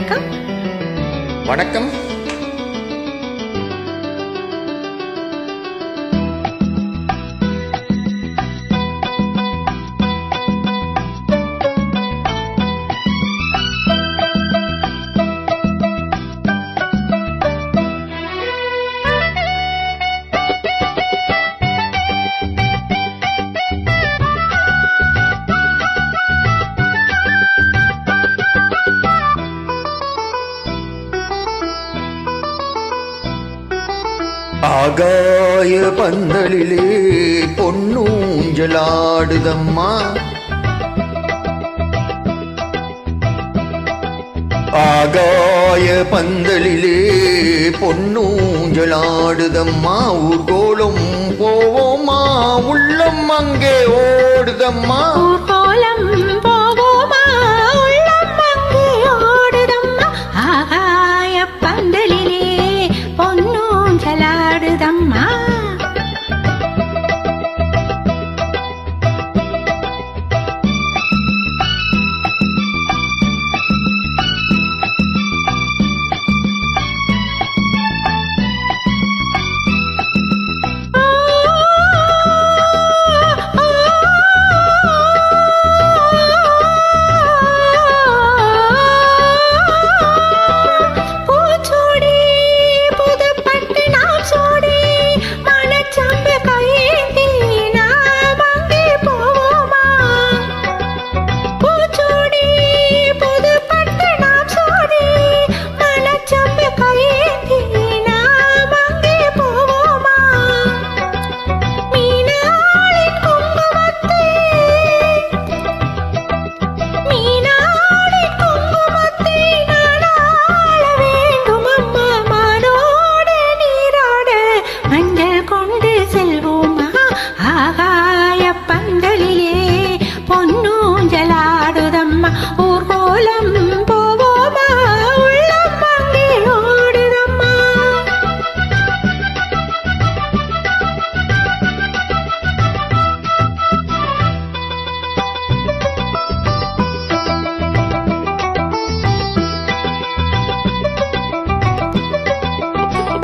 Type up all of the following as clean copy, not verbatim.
வணக்கம். வணக்கம். ஆகாய பந்தலிலே பொன்னூஞ்சலாடுதம்மா, ஆகாய பந்தலிலே பொன்னூஞ்சலாடுதம்மா, ஊர்கோலம் போவோமா உள்ளம் அங்கே ஓடுதம்மா, ஊர்கோலம் போவோமா உள்ளம் அங்கே ஓடுதம்மா, ஆகாய பந்தலிலே பொன்னூஞ்சலாடுதம்மா.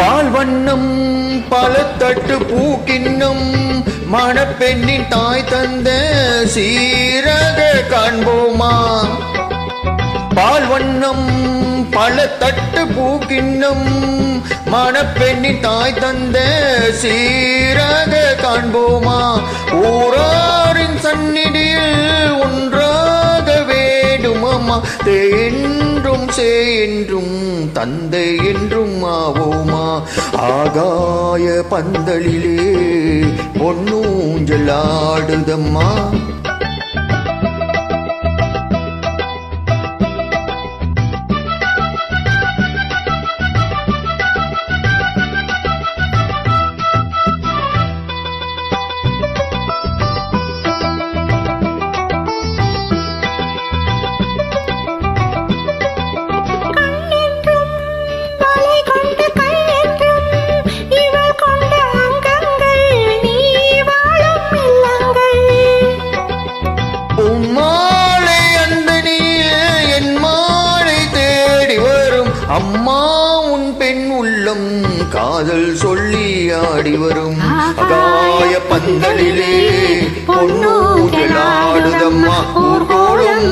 பால் வண்ணம் பல தட்டு பூக்கின்னும் மணப்பெண்ணின் தாய் தந்த சீரக காண்போமா, பால் வண்ணம் பல தட்டு பூக்கின்னும் மணப்பெண்ணின் தாய் தந்த சீரக காண்போமா, ஊராரின் சந்நிதியில் ஒன்றாக வேண்டுமம்மா, தேன்றும் என்றும் தந்தை என்றும் ஆவோமா, ஆகாய பந்தலிலே பொன்னூஞ்சலாடுதம்மா. அம்மா உன் பெண் உள்ளம் காதல் சொல்லி ஆடி வரும், ஆகாய பந்தலிலே பொன்னூஞ்சலாடுதம்மா, ஊர்கோலம்